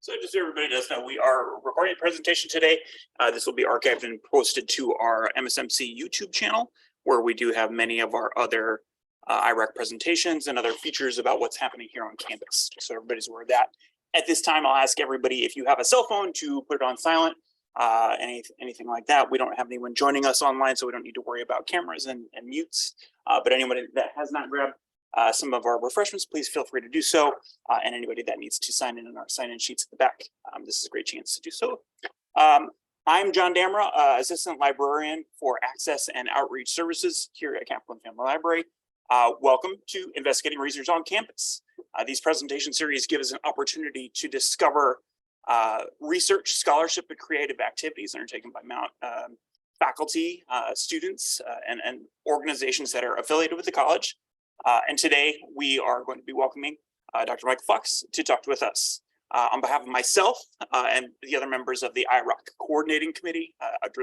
So just so everybody does know, we are recording a presentation today. This will be archived and posted to our MSMC YouTube channel, where we do have many of our other iROC presentations and other features about what's happening here on campus. So everybody's aware of that. At this time, I'll ask everybody if you have a cell phone to put it on silent, anything like that. We don't have anyone joining us online, so we don't need to worry about cameras and mutes. But anybody that has not grabbed some of our refreshments, please feel free to do so. And anybody that needs to sign in our sign-in sheets at the back, this is a great chance to do so. I'm John Damra, Assistant Librarian for Access and Outreach Services here at Kaplan Family Library. Welcome to Investigating Research on Campus. These presentation series give us an opportunity to discover research, scholarship, and creative activities undertaken by faculty, students, and organizations that are affiliated with the college. And today we are going to be welcoming Dr. Michael Fox to talk with us. On behalf of myself and the other members of the iROC Coordinating Committee,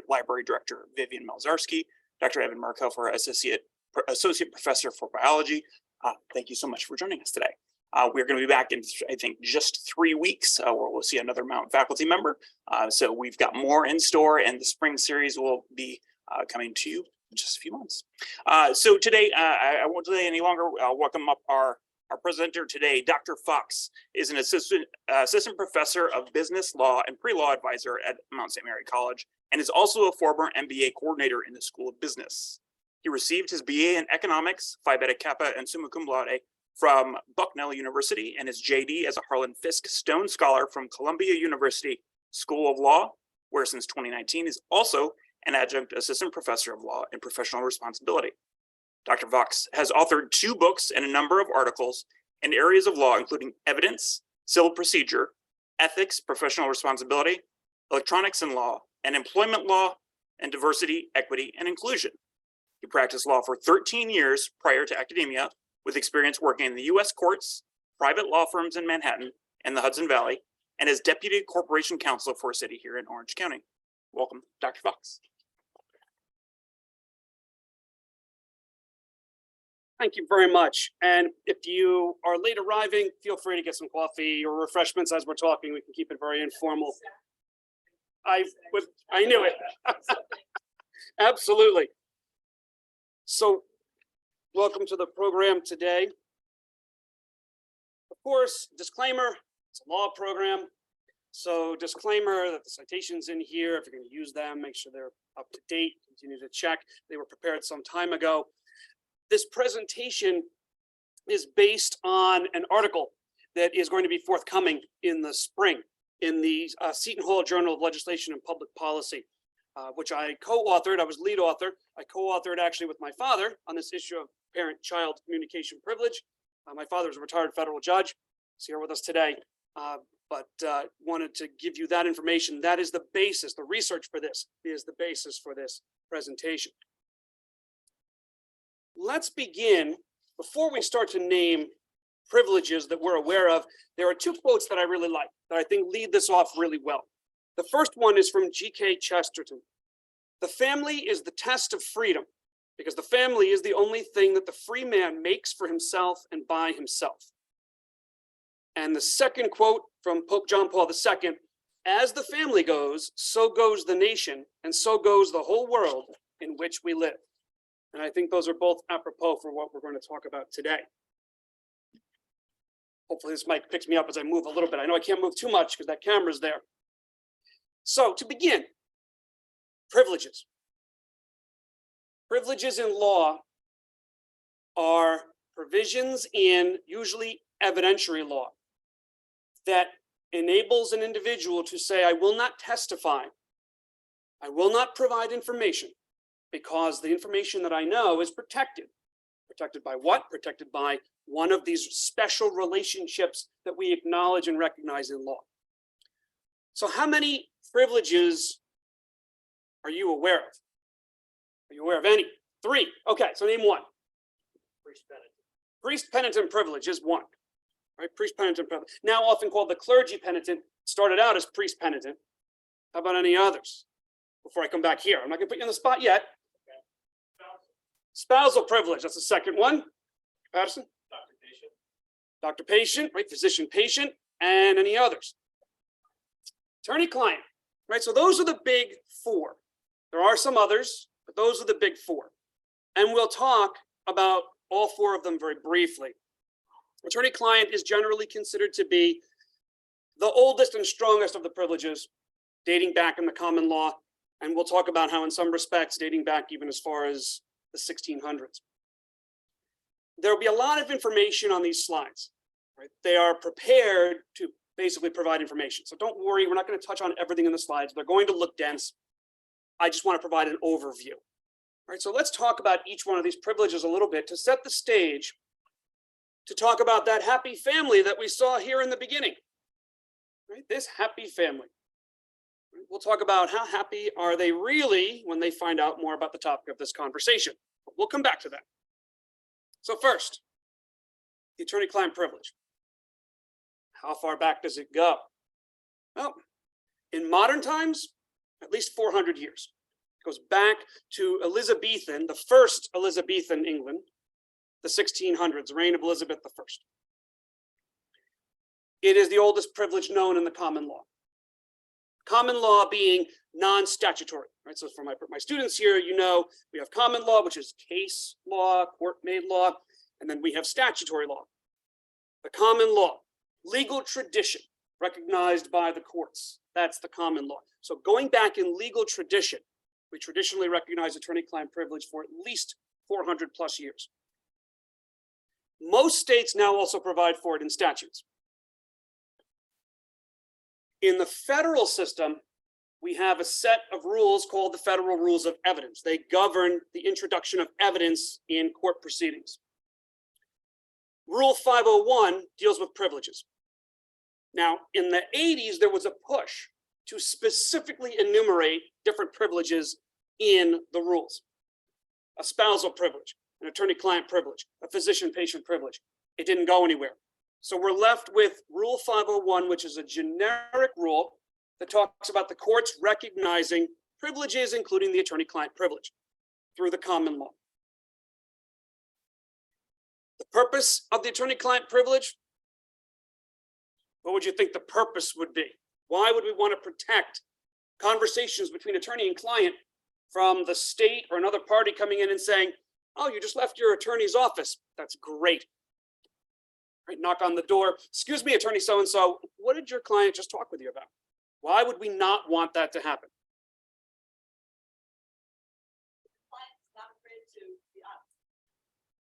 Library Director Vivian Malzarski, Dr. Evan Markhofer, Associate Professor for Biology. Thank you so much for joining us today. We're going to be back in, I think, just 3 weeks, where we'll see another Mountain faculty member. So we've got more in store, and the spring series will be coming to you in just a few months. So today, I won't delay any longer. I'll welcome up our presenter today. Dr. Fox is an assistant professor of business law and pre-law advisor at Mount St. Mary College, and is also a former MBA coordinator in the School of Business. He received his BA in economics, Phi Beta Kappa, and summa cum laude from Bucknell University, and his JD as a Harlan Fiske Stone Scholar from Columbia University School of Law, where since 2019 is also an adjunct assistant professor of law and professional responsibility. Dr. Fox has authored 2 books and a number of articles in areas of law, including evidence, civil procedure, ethics, professional responsibility, electronics and law, and employment law, and diversity, equity, and inclusion. He practiced law for 13 years prior to academia, with experience working in the U.S. courts, private law firms in Manhattan and the Hudson Valley, and as deputy corporation counsel for a city here in Orange County. Welcome, Dr. Fox. Thank you very much. And if you are late arriving, feel free to get some coffee or refreshments as we're talking. We can keep it very informal. I knew it. Absolutely. So welcome to the program today. Of course, disclaimer, it's a law program. So disclaimer that the citations in here, if you're going to use them, make sure they're up to date, continue to check. They were prepared some time ago. This presentation is based on an article that is going to be forthcoming in the spring in the Seton Hall Journal of Legislation and Public Policy, which I co-authored. I was lead author. I co-authored actually with my father on this issue of parent-child communication privilege. My father is a retired federal judge. He's here with us today, but wanted to give you that information. That is the basis. The research for this is the basis for this presentation. Let's begin. Before we start to name privileges that we're aware of, there are 2 quotes that I really like that I think lead this off really well. The first one is from G.K. Chesterton. The family is the test of freedom, because the family is the only thing that the free man makes for himself and by himself. And the second quote from Pope John Paul II, as the family goes, so goes the nation, and so goes the whole world in which we live. And I think those are both apropos for what we're going to talk about today. Hopefully this mic picks me up as I move a little bit. I know I can't move too much because that camera's there. So to begin, privileges. Privileges in law are provisions in usually evidentiary law that enables an individual to say, I will not testify. I will not provide information because the information that I know is protected. Protected by what? Protected by one of these special relationships that we acknowledge and recognize in law. So how many privileges are you aware of? Are you aware of any? 3. Okay, so name one. Priest penitent. Priest penitent privilege is one. Right? Priest penitent privilege. Now often called the clergy penitent. Started out as priest penitent. How about any others? Before I come back here, I'm not going to put you on the spot yet. Okay. Spousal privilege. That's the second one. Patterson. Doctor patient. Doctor patient. Right. Physician patient. And any others? Attorney-client, right? So those are the big four. There are some others, but those are the big four. And we'll talk about all four of them very briefly. Attorney-client is generally considered to be the oldest and strongest of the privileges, dating back in the common law. And we'll talk about how in some respects, dating back even as far as the 1600s. There'll be a lot of information on these slides, right? They are prepared to basically provide information. So don't worry, we're not going to touch on everything in the slides. They're going to look dense. I just want to provide an overview. All right, so let's talk about each one of these privileges a little bit to set the stage to talk about that happy family that we saw here in the beginning. Right? This happy family. We'll talk about how happy are they really when they find out more about the topic of this conversation. We'll come back to that. So first, the attorney-client privilege. How far back does it go? Well, in modern times, at least 400 years. It goes back to Elizabethan, the first Elizabethan England, the 1600s, reign of Elizabeth I. It is the oldest privilege known in the common law. Common law being non-statutory, right? So for my students here, you know, we have common law, which is case law, court-made law, and then we have statutory law. The common law, legal tradition recognized by the courts. That's the common law. So going back in legal tradition, we traditionally recognize attorney-client privilege for at least 400 plus years. Most states now also provide for it in statutes. In the federal system, we have a set of rules called the Federal Rules of Evidence. They govern the introduction of evidence in court proceedings. Rule 501 deals with privileges. Now, in the 80s, there was a push to specifically enumerate different privileges in the rules. A spousal privilege, an attorney-client privilege, a physician-patient privilege. It didn't go anywhere. So we're left with Rule 501, which is a generic rule that talks about the courts recognizing privileges, including the attorney-client privilege, through the common law. The purpose of the attorney-client privilege, what would you think the purpose would be? Why would we want to protect conversations between attorney and client from the state or another party coming in and saying, oh, you just left your attorney's office? That's great. Right, knock on the door. Excuse me, attorney so-and-so, what did your client just talk with you about? Why would we not want that to happen?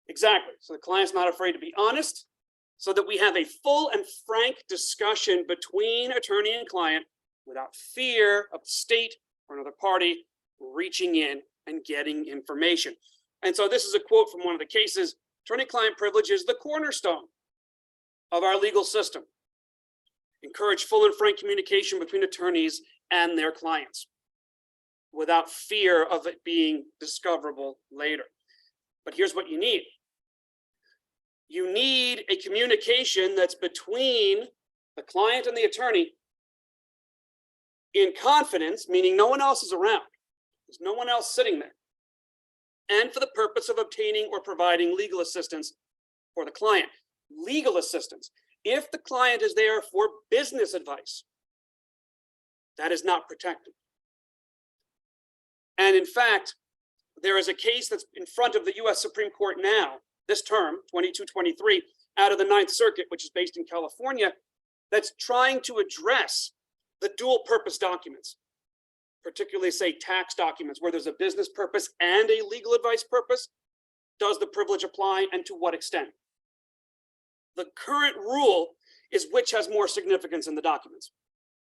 Exactly. So the client's not afraid to be honest, so that we have a full and frank discussion between attorney and client without fear of the state or another party reaching in and getting information. And so this is a quote from one of the cases. Attorney-client privilege is the cornerstone of our legal system. Encourage full and frank communication between attorneys and their clients without fear of it being discoverable later. But here's what you need. You need a communication that's between the client and the attorney in confidence, meaning no one else is around. There's no one else sitting there. And for the purpose of obtaining or providing legal assistance for the client. Legal assistance. If the client is there for business advice, that is not protected. And in fact, there is a case that's in front of the US Supreme Court now, this term, 2223, out of the Ninth Circuit, which is based in California, that's trying to address the dual purpose documents, particularly say tax documents, where there's a business purpose and a legal advice purpose. Does the privilege apply and to what extent? The current rule is which has more significance in the documents.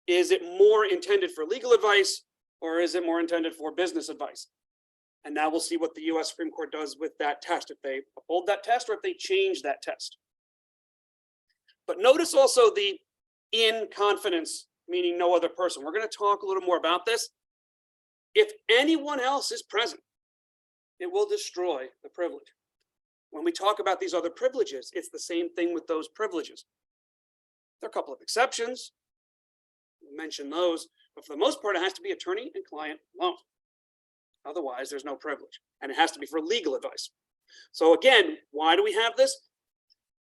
Is it more intended for legal advice or is it more intended for business advice? And now we'll see what the US Supreme Court does with that test, if they uphold that test or if they change that test. But notice also the in confidence, meaning no other person. We're going to talk a little more about this. If anyone else is present, it will destroy the privilege. When we talk about these other privileges, it's the same thing with those privileges. There are a couple of exceptions. We'll mention those, but for the most part, it has to be attorney and client alone. Otherwise, there's no privilege, and it has to be for legal advice. So again, why do we have this?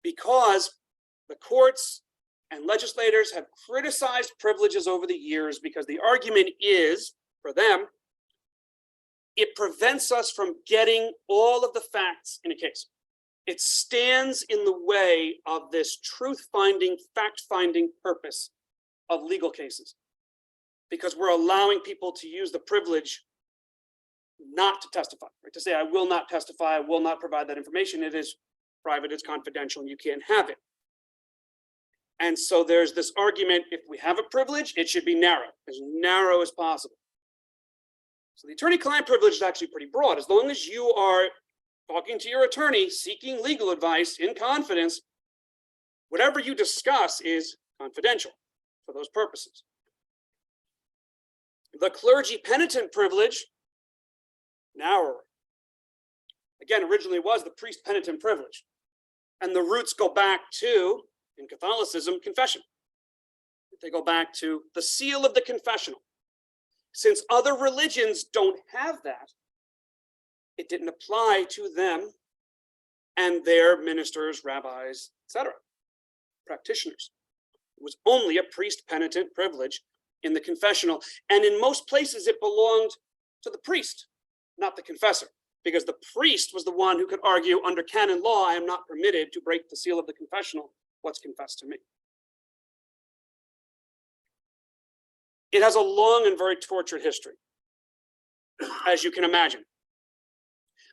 Because the courts and legislators have criticized privileges over the years because the argument is, for them, it prevents us from getting all of the facts in a case. It stands in the way of this truth-finding, fact-finding purpose of legal cases, because we're allowing people to use the privilege not to testify, right? To say, I will not testify, I will not provide that information. It is private, it's confidential, and you can't have it. And so there's this argument, if we have a privilege, it should be narrow as possible. So the attorney-client privilege is actually pretty broad. As long as you are talking to your attorney, seeking legal advice in confidence, whatever you discuss is confidential for those purposes. The clergy penitent privilege, narrower. Again, originally was the priest penitent privilege. And the roots go back to, in Catholicism, confession. They go back to the seal of the confessional. Since other religions don't have that, it didn't apply to them and their ministers, rabbis, etc., practitioners. It was only a priest penitent privilege in the confessional. And in most places, it belonged to the priest, not the confessor, because the priest was the one who could argue under canon law, I am not permitted to break the seal of the confessional, what's confessed to me. It has a long and very tortured history, as you can imagine.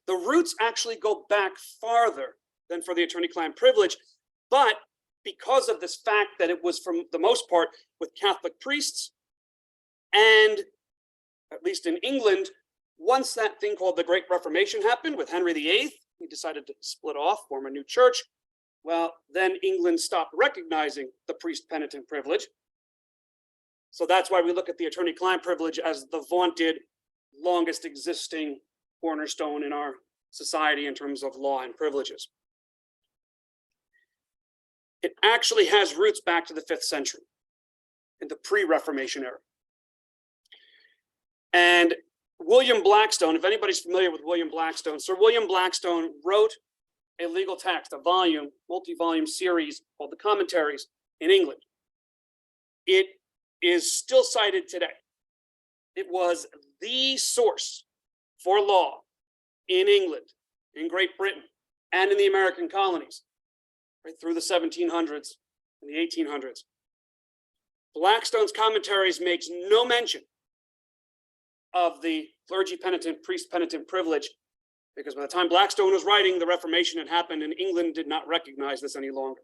The roots actually go back farther than for the attorney-client privilege, but because of this fact that it was, for the most part, with Catholic priests, and at least in England, once that thing called the Great Reformation happened with Henry VIII, he decided to split off, form a new church. Well, then England stopped recognizing the priest penitent privilege. So that's why we look at the attorney-client privilege as the vaunted, longest existing cornerstone in our society in terms of law and privileges. It actually has roots back to the 5th century, in the pre-Reformation era. And William Blackstone, if anybody's familiar with William Blackstone, Sir William Blackstone wrote a legal text, a volume, multi-volume series called The Commentaries in England. It is still cited today. It was the source for law in England, in Great Britain, and in the American colonies, right through the 1700s and the 1800s. Blackstone's Commentaries makes no mention of the clergy penitent, priest penitent privilege, because by the time Blackstone was writing, the Reformation had happened and England did not recognize this any longer.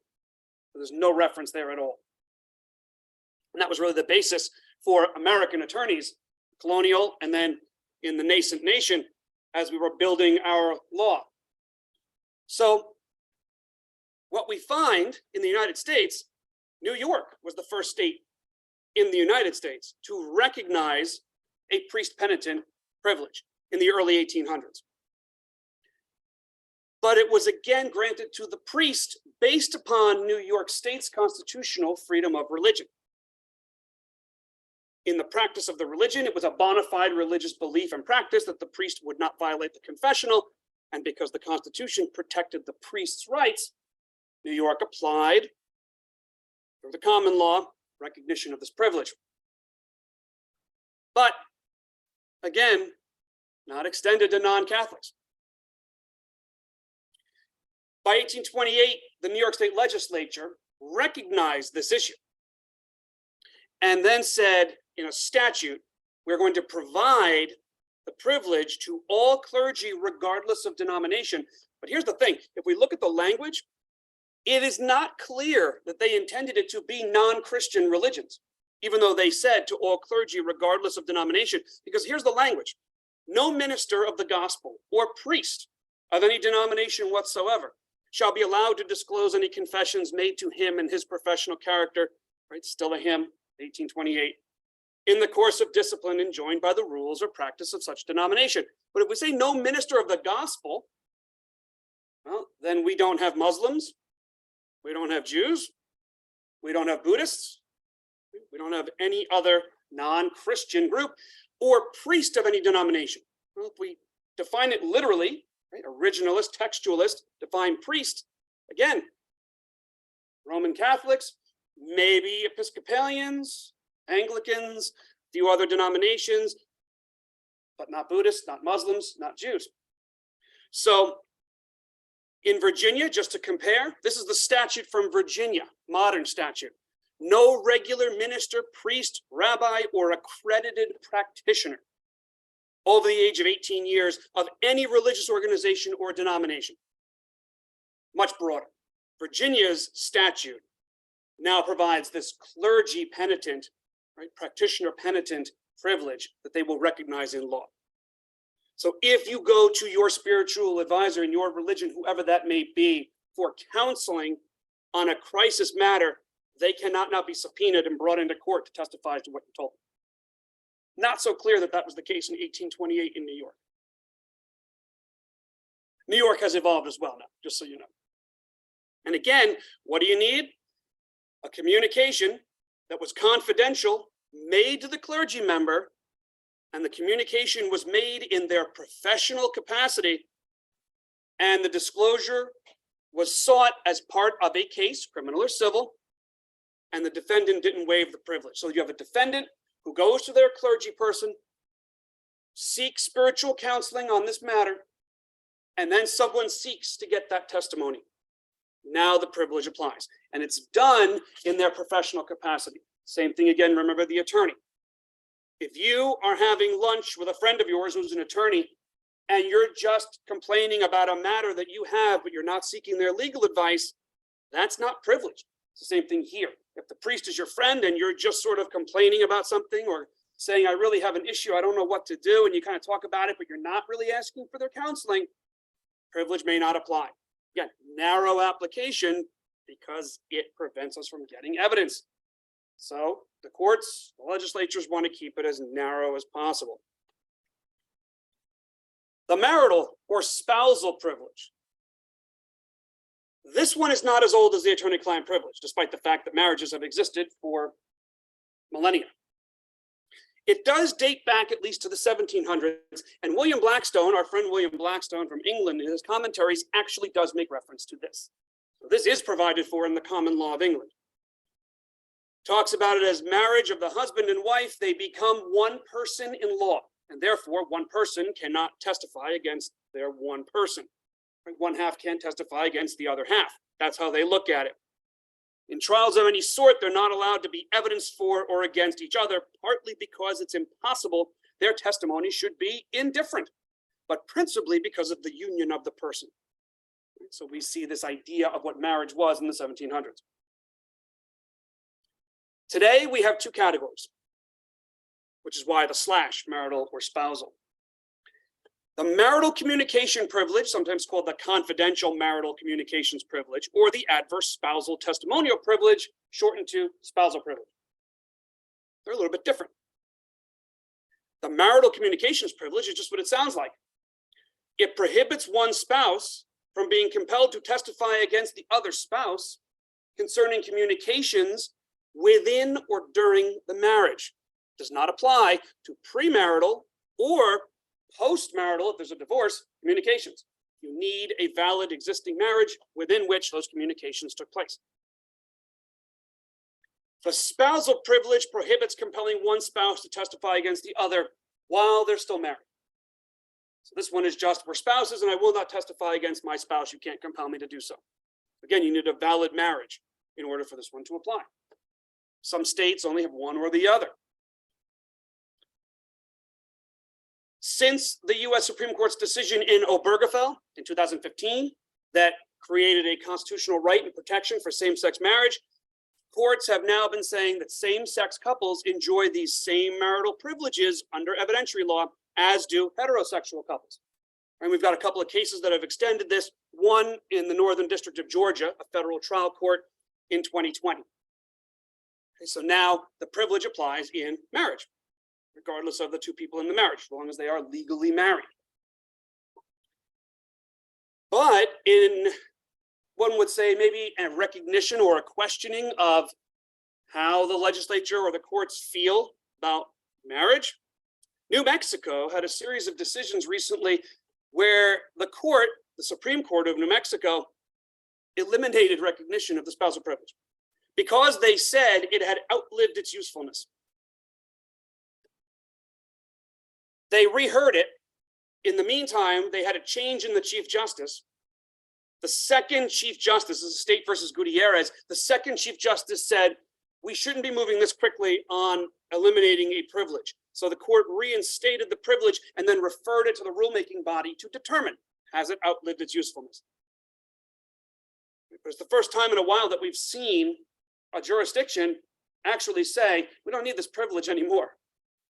So there's no reference there at all. And that was really the basis for American attorneys, colonial, and then in the nascent nation as we were building our law. So what we find in the United States, New York was the first state in the United States to recognize a priest penitent privilege in the early 1800s. But it was again granted to the priest based upon New York State's constitutional freedom of religion. In the practice of the religion, it was a bona fide religious belief and practice that the priest would not violate the confessional. And because the Constitution protected the priest's rights, New York applied, through the common law, recognition of this privilege. But again, not extended to non-Catholics. By 1828, the New York State Legislature recognized this issue and then said in a statute, we're going to provide the privilege to all clergy regardless of denomination. But here's the thing, if we look at the language, it is not clear that they intended it to be non-Christian religions, even though they said to all clergy regardless of denomination, because here's the language. No minister of the gospel or priest of any denomination whatsoever shall be allowed to disclose any confessions made to him in his professional character, right? Still a hymn, 1828, in the course of discipline enjoined by the rules or practice of such denomination. But if we say no minister of the gospel, well, then we don't have Muslims, we don't have Jews, we don't have Buddhists, we don't have any other non-Christian group or priest of any denomination. Well, if we define it literally, right, originalist, textualist, define priest, again, Roman Catholics, maybe Episcopalians, Anglicans, a few other denominations, but not Buddhists, not Muslims, not Jews. So in Virginia, just to compare, this is the statute from Virginia, modern statute. No regular minister, priest, rabbi, or accredited practitioner over the age of 18 years of any religious organization or denomination. Much broader. Virginia's statute now provides this clergy penitent, right, practitioner penitent privilege that they will recognize in law. So if you go to your spiritual advisor in your religion, whoever that may be, for counseling on a crisis matter, they cannot now be subpoenaed and brought into court to testify to what you told them. Not so clear that that was the case in 1828 in New York. New York has evolved as well now, just so you know. And again, what do you need? A communication that was confidential, made to the clergy member, and the communication was made in their professional capacity, and the disclosure was sought as part of a case, criminal or civil, and the defendant didn't waive the privilege. So you have a defendant who goes to their clergy person, seeks spiritual counseling on this matter, and then someone seeks to get that testimony. Now the privilege applies, and it's done in their professional capacity. Same thing again, remember the attorney. If you are having lunch with a friend of yours who's an attorney, and you're just complaining about a matter that you have, but you're not seeking their legal advice, that's not privilege. It's the same thing here. If the priest is your friend and you're just sort of complaining about something or saying, I really have an issue, I don't know what to do, and you kind of talk about it, but you're not really asking for their counseling, privilege may not apply. Again, narrow application because it prevents us from getting evidence. So the courts, the legislatures want to keep it as narrow as possible. The marital or spousal privilege. This one is not as old as the attorney-client privilege, despite the fact that marriages have existed for millennia. It does date back at least to the 1700s, and William Blackstone, our friend William Blackstone from England, in his commentaries actually does make reference to this. So this is provided for in the common law of England. Talks about it as marriage of the husband and wife, they become one person in law, and therefore one person cannot testify against their one person. One half can't testify against the other half. That's how they look at it. In trials of any sort, they're not allowed to be evidence for or against each other, partly because it's impossible. Their testimony should be indifferent, but principally because of the union of the person. So we see this idea of what marriage was in the 1700s. Today, we have two categories, which is why the / marital or spousal. The marital communication privilege, sometimes called the confidential marital communications privilege, or the adverse spousal testimonial privilege, shortened to spousal privilege. They're a little bit different. The marital communications privilege is just what it sounds like. It prohibits one spouse from being compelled to testify against the other spouse concerning communications within or during the marriage. It does not apply to premarital or post-marital, if there's a divorce, communications. You need a valid existing marriage within which those communications took place. The spousal privilege prohibits compelling one spouse to testify against the other while they're still married. So this one is just, we're spouses and I will not testify against my spouse. You can't compel me to do so. Again, you need a valid marriage in order for this one to apply. Some states only have one or the other. Since the US Supreme Court's decision in Obergefell in 2015 that created a constitutional right and protection for same-sex marriage, courts have now been saying that same-sex couples enjoy these same marital privileges under evidentiary law as do heterosexual couples. And we've got a couple of cases that have extended this, one in the Northern District of Georgia, a federal trial court in 2020. Okay, so now the privilege applies in marriage, regardless of the two people in the marriage, as long as they are legally married. But in, one would say, maybe a recognition or a questioning of how the legislature or the courts feel about marriage, New Mexico had a series of decisions recently where the court, the Supreme Court of New Mexico, eliminated recognition of the spousal privilege. because they said it had outlived its usefulness. They reheard it. In the meantime, they had a change in the Chief Justice. The second Chief Justice, this is State versus Gutierrez, the second Chief Justice said, we shouldn't be moving this quickly on eliminating a privilege. So the court reinstated the privilege and then referred it to the rulemaking body to determine, has it outlived its usefulness? It's the first time in a while that we've seen a jurisdiction actually say, we don't need this privilege anymore.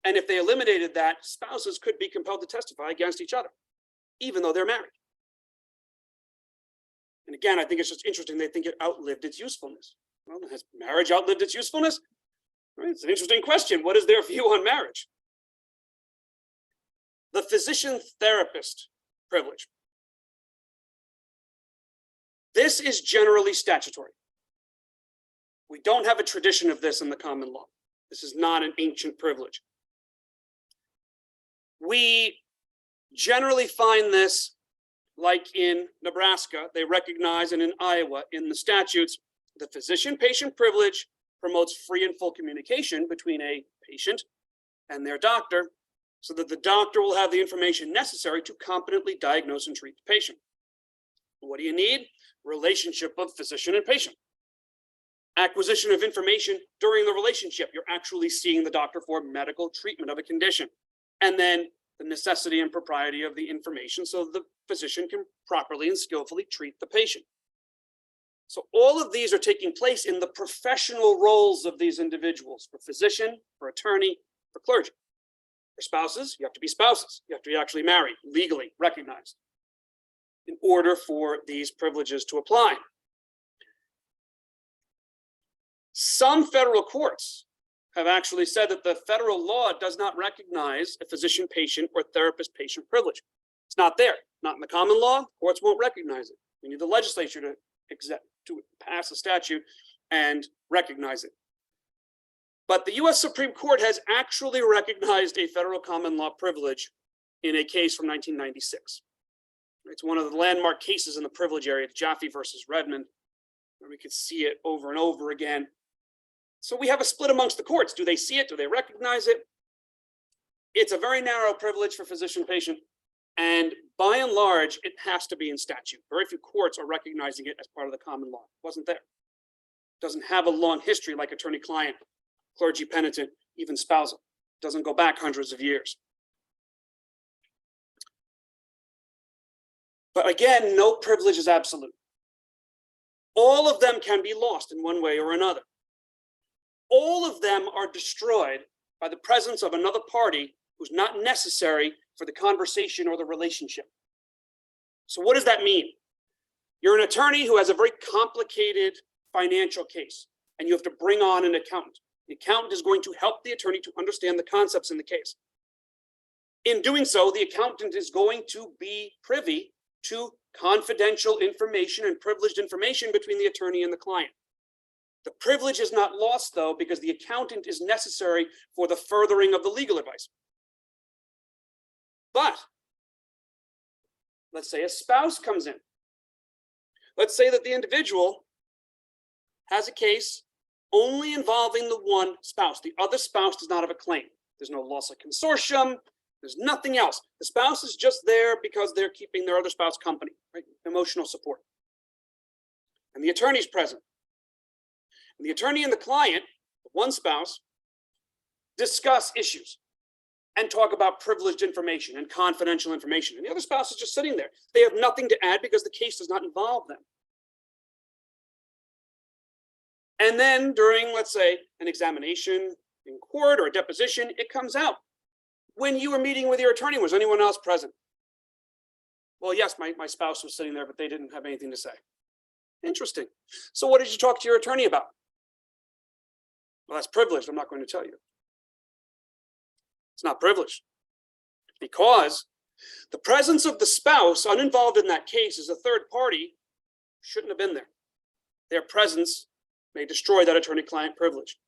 And if they eliminated that, spouses could be compelled to testify against each other, even though they're married. And again, I think it's just interesting. They think it outlived its usefulness. Well, has marriage outlived its usefulness? Right, it's an interesting question. What is their view on marriage? The physician-therapist privilege. This is generally statutory. We don't have a tradition of this in the common law. This is not an ancient privilege. We generally find this like in Nebraska, they recognize, and in Iowa, in the statutes, the physician-patient privilege promotes free and full communication between a patient and their doctor, so that the doctor will have the information necessary to competently diagnose and treat the patient. What do you need? Relationship of physician and patient. Acquisition of information during the relationship. You're actually seeing the doctor for medical treatment of a condition. And then the necessity and propriety of the information so the physician can properly and skillfully treat the patient. So all of these are taking place in the professional roles of these individuals, for physician, for attorney, for clergy. For spouses, you have to be spouses. You have to be actually married, legally recognized, in order for these privileges to apply. Some federal courts have actually said that the federal law does not recognize a physician-patient or therapist-patient privilege. It's not there, not in the common law. Courts won't recognize it. We need the legislature to pass a statute and recognize it. But the US Supreme Court has actually recognized a federal common law privilege in a case from 1996. It's one of the landmark cases in the privilege area, Jaffe versus Redmond, where we could see it over and over again. So we have a split amongst the courts. Do they see it? Do they recognize it? It's a very narrow privilege for physician-patient, and by and large, it has to be in statute. Very few courts are recognizing it as part of the common law. It wasn't there. It doesn't have a long history like attorney-client, clergy-penitent, even spousal. It doesn't go back hundreds of years. But again, no privilege is absolute. All of them can be lost in one way or another. All of them are destroyed by the presence of another party who's not necessary for the conversation or the relationship. So what does that mean? You're an attorney who has a very complicated financial case, and you have to bring on an accountant. The accountant is going to help the attorney to understand the concepts in the case. In doing so, the accountant is going to be privy to confidential information and privileged information between the attorney and the client. The privilege is not lost, though, because the accountant is necessary for the furthering of the legal advice. But let's say a spouse comes in. Let's say that the individual has a case only involving the one spouse. The other spouse does not have a claim. There's no loss of consortium. There's nothing else. The spouse is just there because they're keeping their other spouse company, right? Emotional support. And the attorney's present. And the attorney and the client, one spouse, discuss issues and talk about privileged information and confidential information. And the other spouse is just sitting there. They have nothing to add because the case does not involve them. And then during, let's say, an examination in court or a deposition, it comes out. When you were meeting with your attorney, was anyone else present? Well, yes, my spouse was sitting there, but they didn't have anything to say. Interesting. So what did you talk to your attorney about? Well, that's privileged. I'm not going to tell you. It's not privileged because the presence of the spouse uninvolved in that case as a third party shouldn't have been there. Their presence may destroy that attorney-client privilege.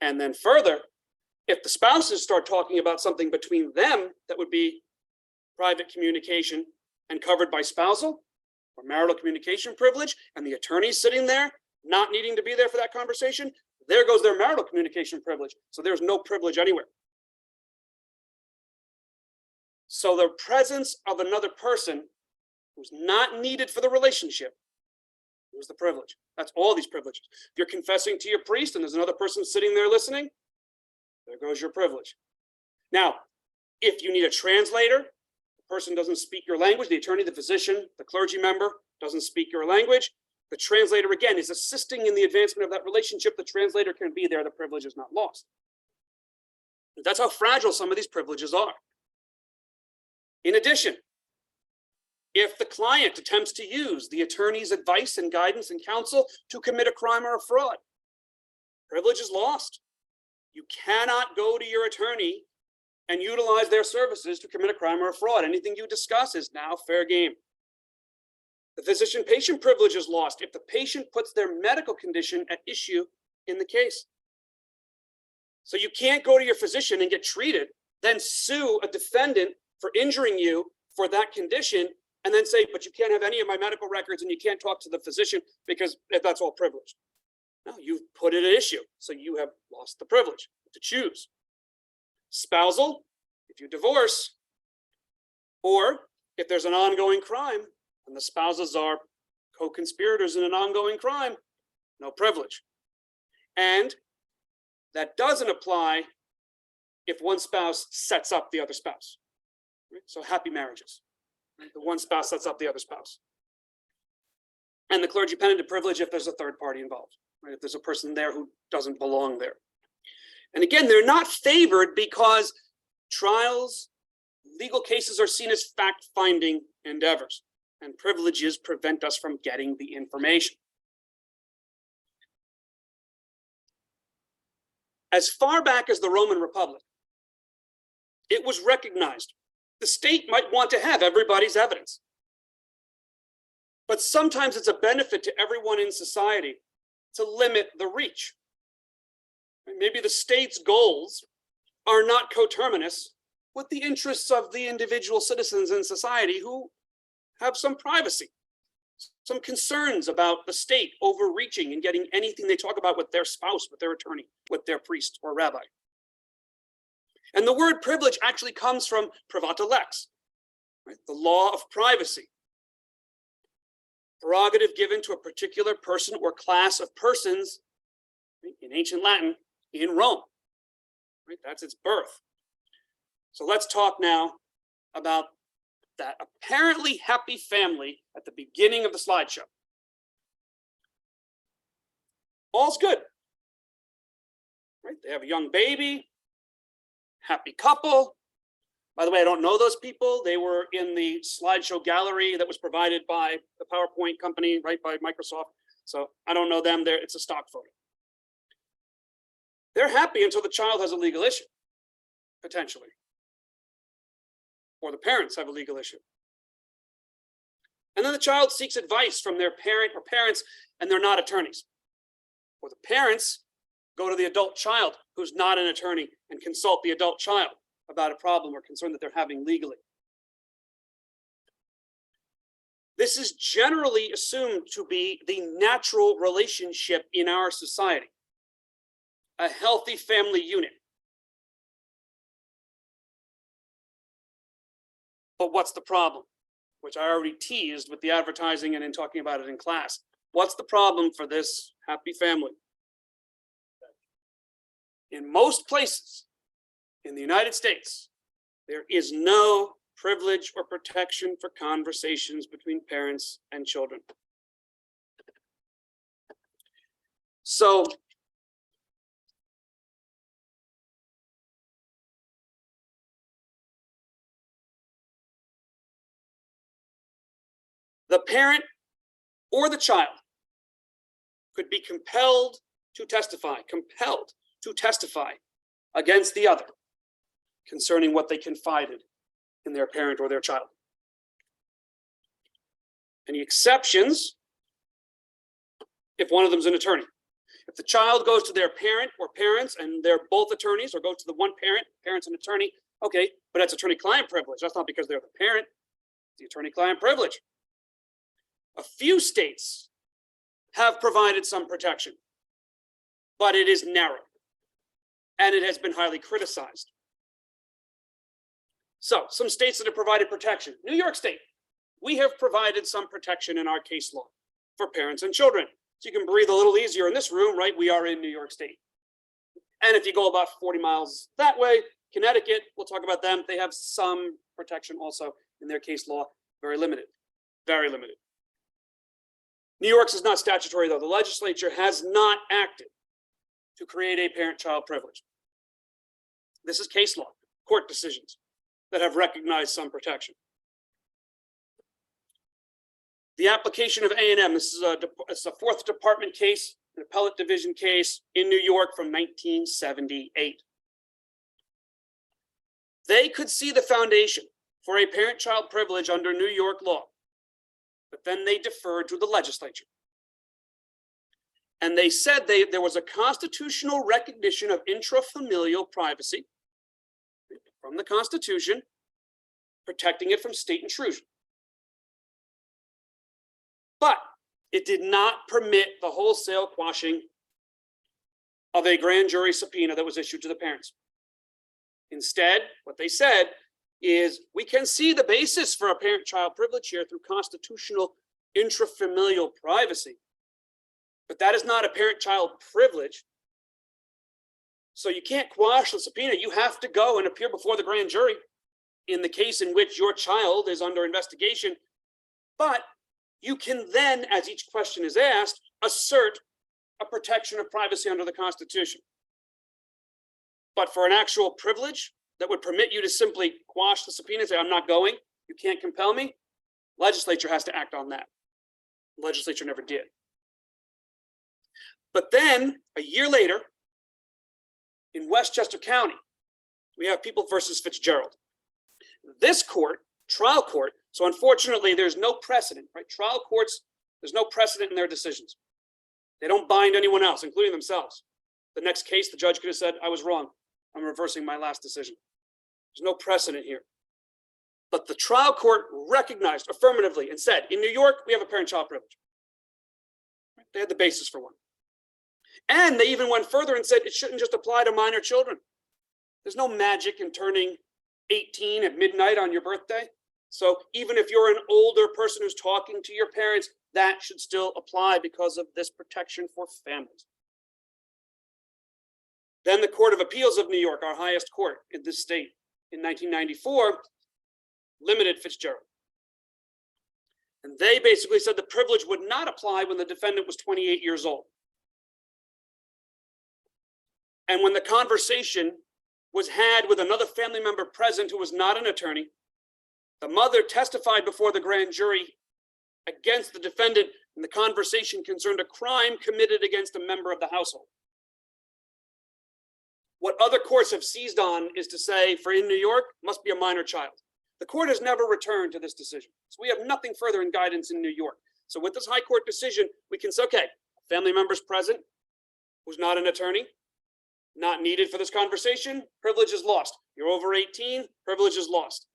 And then further, if the spouses start talking about something between them that would be private communication and covered by spousal or marital communication privilege, and the attorney's sitting there, not needing to be there for that conversation, there goes their marital communication privilege. So there's no privilege anywhere. So the presence of another person who's not needed for the relationship was the privilege. That's all these privileges. If you're confessing to your priest and there's another person sitting there listening, there goes your privilege. Now, if you need a translator, the person doesn't speak your language, the attorney, the physician, the clergy member doesn't speak your language, the translator, again, is assisting in the advancement of that relationship. The translator can be there. The privilege is not lost. That's how fragile some of these privileges are. In addition, if the client attempts to use the attorney's advice and guidance and counsel to commit a crime or a fraud, privilege is lost. You cannot go to your attorney and utilize their services to commit a crime or a fraud. Anything you discuss is now fair game. The physician-patient privilege is lost if the patient puts their medical condition at issue in the case. So you can't go to your physician and get treated, then sue a defendant for injuring you for that condition, and then say, but you can't have any of my medical records and you can't talk to the physician because that's all privilege. No, you've put it at issue, so you have lost the privilege to choose. Spousal, if you divorce, or if there's an ongoing crime and the spouses are co-conspirators in an ongoing crime, no privilege. And that doesn't apply if one spouse sets up the other spouse. Right? So happy marriages. Right? The one spouse sets up the other spouse. And the clergy penitent privilege if there's a third party involved, right? If there's a person there who doesn't belong there. And again, they're not favored because trials, legal cases are seen as fact-finding endeavors, and privileges prevent us from getting the information. As far back as the Roman Republic, it was recognized the state might want to have everybody's evidence. But sometimes it's a benefit to everyone in society to limit the reach. Maybe the state's goals are not coterminous with the interests of the individual citizens in society who have some privacy, some concerns about the state overreaching and getting anything they talk about with their spouse, with their attorney, with their priest or rabbi. And the word privilege actually comes from privata lex, right? The law of privacy. Prerogative given to a particular person or class of persons, right, in ancient Latin, in Rome. Right? That's its birth. So let's talk now about that apparently happy family at the beginning of the slideshow. All's good. Right? They have a young baby, happy couple. By the way, I don't know those people. They were in the slideshow gallery that was provided by the PowerPoint company, right, by Microsoft. So I don't know them. It's a stock photo. They're happy until the child has a legal issue, potentially. Or the parents have a legal issue. And then the child seeks advice from their parent or parents, and they're not attorneys. Or the parents go to the adult child who's not an attorney and consult the adult child about a problem or concern that they're having legally. This is generally assumed to be the natural relationship in our society, a healthy family unit. But what's the problem? Which I already teased with the advertising and in talking about it in class. What's the problem for this happy family? In most places in the United States, there is no privilege or protection for conversations between parents and children. So, the parent or the child could be compelled to testify against the other concerning what they confided in their parent or their child. Any exceptions if one of them is an attorney. If the child goes to their parent or parents and they're both attorneys, or goes to the one parent, parent's an attorney, okay, but that's attorney-client privilege. That's not because they're the parent, it's the attorney-client privilege. A few states have provided some protection, but it is narrow and it has been highly criticized. So some states that have provided protection. New York State, we have provided some protection in our case law for parents and children. So you can breathe a little easier in this room, right? We are in New York State. And if you go about 40 miles that way, Connecticut, we'll talk about them. They have some protection also in their case law, very limited, very limited. New York's is not statutory though. The legislature has not acted to create a parent-child privilege. This is case law, court decisions that have recognized some protection. The application of A&M, this is a fourth department case, an appellate division case in New York from 1978. They could see the foundation for a parent-child privilege under New York law, but then they deferred to the legislature. And they said there was a constitutional recognition of intrafamilial privacy from the Constitution, protecting it from state intrusion. But it did not permit the wholesale quashing of a grand jury subpoena that was issued to the parents. Instead, what they said is, we can see the basis for a parent-child privilege here through constitutional intrafamilial privacy, but that is not a parent-child privilege. So you can't quash the subpoena. You have to go and appear before the grand jury in the case in which your child is under investigation. But you can then, as each question is asked, assert a protection of privacy under the Constitution. But for an actual privilege that would permit you to simply quash the subpoena and say, I'm not going, you can't compel me, legislature has to act on that. Legislature never did. But then, a year later, in Westchester County, we have People versus Fitzgerald. This court, trial court, so unfortunately, there's no precedent, right? Trial courts, there's no precedent in their decisions. They don't bind anyone else, including themselves. The next case, the judge could have said, I was wrong. I'm reversing my last decision. There's no precedent here. But the trial court recognized affirmatively and said, in New York, we have a parent-child privilege. They had the basis for one. And they even went further and said it shouldn't just apply to minor children. There's no magic in turning 18 at midnight on your birthday. So even if you're an older person who's talking to your parents, that should still apply because of this protection for families. Then the Court of Appeals of New York, our highest court in this state, in 1994, limited Fitzgerald. And they basically said the privilege would not apply when the defendant was 28 years old. And when the conversation was had with another family member present who was not an attorney, the mother testified before the grand jury against the defendant, and the conversation concerned a crime committed against a member of the household. What other courts have seized on is to say, for in New York, must be a minor child. The court has never returned to this decision. So we have nothing further in guidance in New York. So with this high court decision, we can say, okay, family members present, who's not an attorney, not needed for this conversation, privilege is lost. You're over 18, privilege is lost.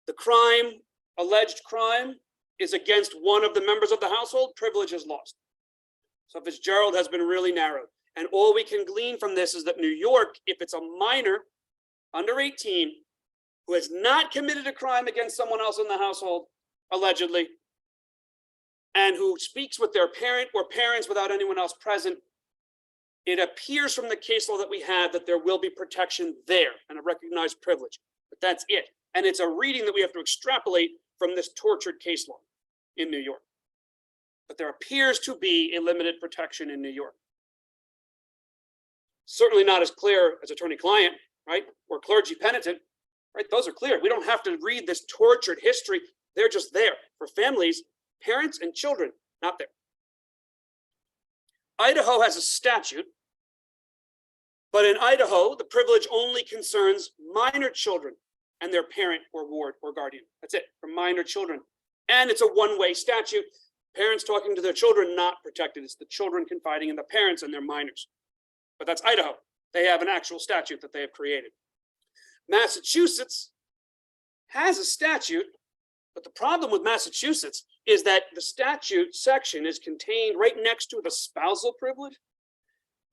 The crime, alleged crime, is against one of the members of the household, privilege is lost. So Fitzgerald has been really narrowed. And all we can glean from this is that New York, if it's a minor under 18 who has not committed a crime against someone else in the household, allegedly, and who speaks with their parent or parents without anyone else present, it appears from the case law that we have that there will be protection there and a recognized privilege. But that's it. And it's a reading that we have to extrapolate from this tortured case law in New York. But there appears to be a limited protection in New York. Certainly not as clear as attorney-client, right? Or clergy-penitent, right? Those are clear. We don't have to read this tortured history. They're just there. For families, parents and children, not there. Idaho has a statute, but in Idaho, the privilege only concerns minor children and their parent or ward or guardian. That's it, for minor children. And it's a one-way statute. Parents talking to their children, not protected. It's the children confiding in the parents and their minors. But that's Idaho. They have an actual statute that they have created. Massachusetts has a statute, but the problem with Massachusetts is that the statute section is contained right next to the spousal privilege.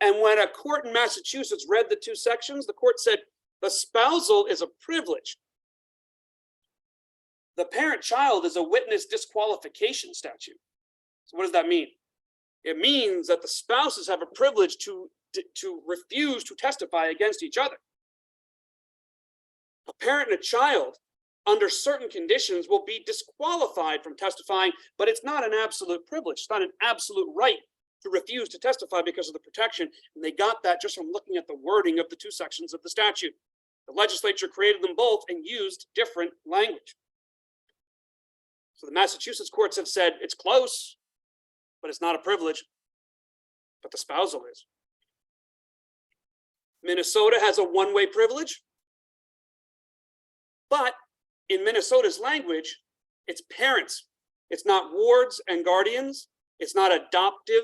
And when a court in Massachusetts read the two sections, the court said the spousal is a privilege. The parent-child is a witness disqualification statute. So what does that mean? It means that the spouses have a privilege to refuse to testify against each other. A parent and a child, under certain conditions, will be disqualified from testifying, but it's not an absolute privilege. It's not an absolute right to refuse to testify because of the protection. And they got that just from looking at the wording of the two sections of the statute. The legislature created them both and used different language. So the Massachusetts courts have said it's close, but it's not a privilege, but the spousal is. Minnesota has a one-way privilege, but in Minnesota's language, it's parents. It's not wards and guardians. It's not adoptive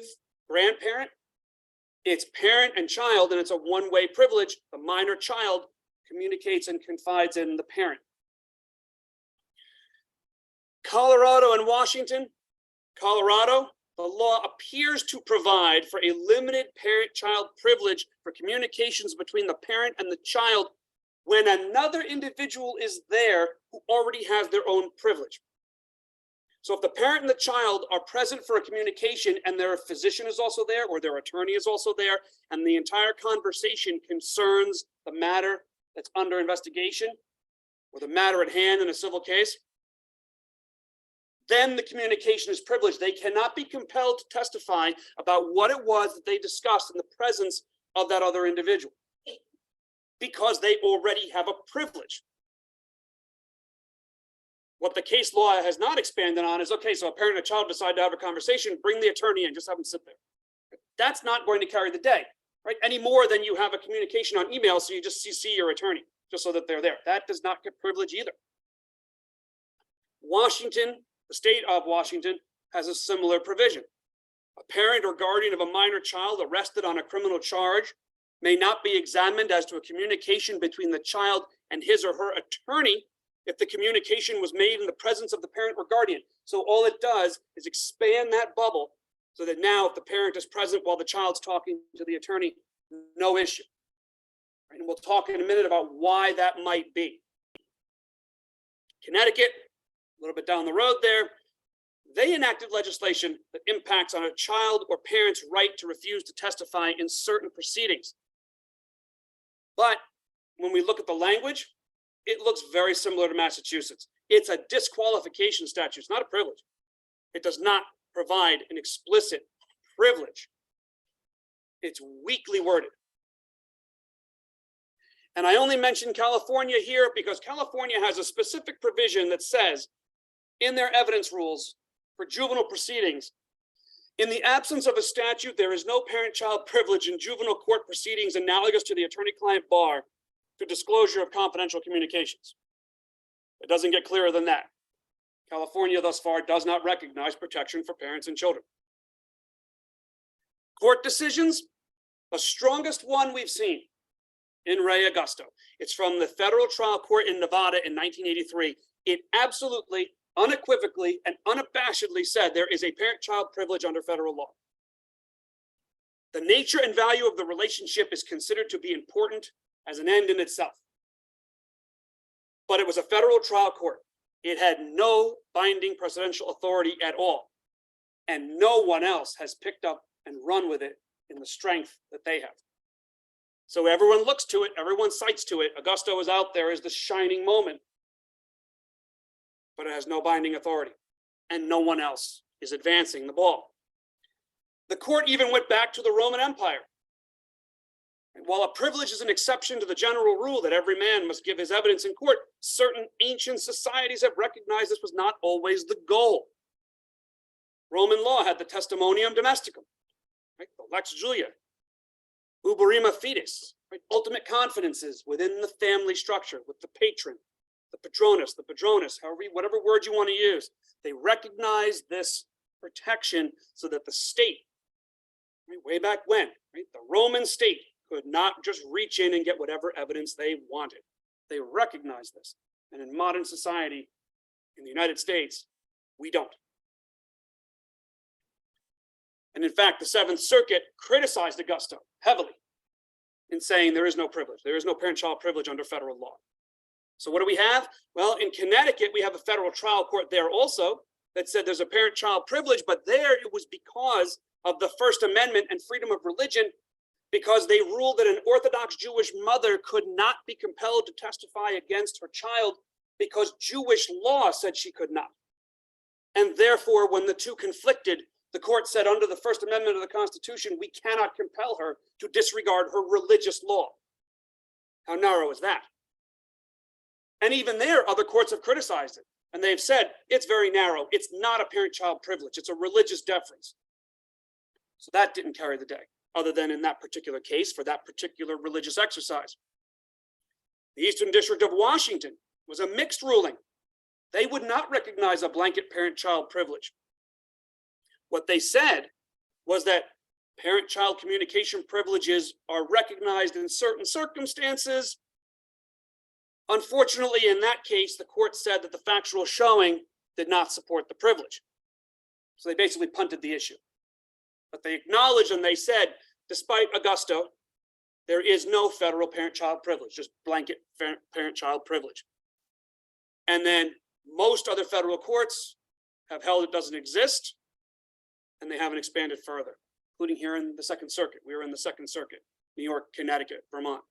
grandparent. It's parent and child, and it's a one-way privilege. The minor child communicates and confides in the parent. Colorado and Washington. Colorado, the law appears to provide for a limited parent-child privilege for communications between the parent and the child when another individual is there who already has their own privilege. So if the parent and the child are present for a communication and their physician is also there or their attorney is also there, and the entire conversation concerns the matter that's under investigation or the matter at hand in a civil case, then the communication is privileged. They cannot be compelled to testify about what it was that they discussed in the presence of that other individual, because they already have a privilege. What the case law has not expanded on is, okay, so a parent and a child decide to have a conversation, bring the attorney in, just have them sit there. That's not going to carry the day, right? Any more than you have a communication on email, so you just CC your attorney, just so that they're there. That does not get privilege either. Washington, the state of Washington, has a similar provision. A parent or guardian of a minor child arrested on a criminal charge may not be examined as to a communication between the child and his or her attorney if the communication was made in the presence of the parent or guardian. So all it does is expand that bubble so that now if the parent is present while the child's talking to the attorney, no issue. Right? And we'll talk in a minute about why that might be. Connecticut, a little bit down the road there, they enacted legislation that impacts on a child or parent's right to refuse to testify in certain proceedings. But when we look at the language, it looks very similar to Massachusetts. It's a disqualification statute. It's not a privilege. It does not provide an explicit privilege. It's weakly worded. And I only mention California here because California has a specific provision that says in their evidence rules for juvenile proceedings, in the absence of a statute, there is no parent-child privilege in juvenile court proceedings analogous to the attorney-client bar to disclosure of confidential communications. It doesn't get clearer than that. California thus far does not recognize protection for parents and children. Court decisions, the strongest one we've seen in Re Augusto. It's from the federal trial court in Nevada in 1983. It absolutely, unequivocally, and unabashedly said there is a parent-child privilege under federal law. The nature and value of the relationship is considered to be important as an end in itself. But it was a federal trial court. It had no binding presidential authority at all. And no one else has picked up and run with it in the strength that they have. So everyone looks to it, everyone cites to it. Augusto is out there as the shining moment, but it has no binding authority, and no one else is advancing the ball. The court even went back to the Roman Empire. And while a privilege is an exception to the general rule that every man must give his evidence in court, certain ancient societies have recognized this was not always the goal. Roman law had the testimonium domesticum, right? The lex Julia, uberrima fides, right? Ultimate confidences within the family structure with the patron, the patronus, the padronus, however, whatever word you want to use. They recognize this protection so that the state, right, way back when, right, the Roman state could not just reach in and get whatever evidence they wanted. They recognize this. And in modern society, in the United States, we don't. And in fact, the Seventh Circuit criticized Augusto heavily in saying there is no privilege. There is no parent-child privilege under federal law. So what do we have? Well, in Connecticut, we have a federal trial court there also that said there's a parent-child privilege, but there it was because of the First Amendment and freedom of religion, because they ruled that an Orthodox Jewish mother could not be compelled to testify against her child because Jewish law said she could not. And therefore, when the two conflicted, the court said under the First Amendment of the Constitution, we cannot compel her to disregard her religious law. How narrow is that? And even there, other courts have criticized it. And they've said it's very narrow. It's not a parent-child privilege. It's a religious deference. So that didn't carry the day, other than in that particular case for that particular religious exercise. The Eastern District of Washington was a mixed ruling. They would not recognize a blanket parent-child privilege. What they said was that parent-child communication privileges are recognized in certain circumstances. Unfortunately, in that case, the court said that the factual showing did not support the privilege. So they basically punted the issue. But they acknowledged and they said, despite Augusto, there is no federal parent-child privilege, just blanket parent-child privilege. And then most other federal courts have held it doesn't exist, and they haven't expanded further, including here in the Second Circuit. We were in the Second Circuit, New York, Connecticut, Vermont.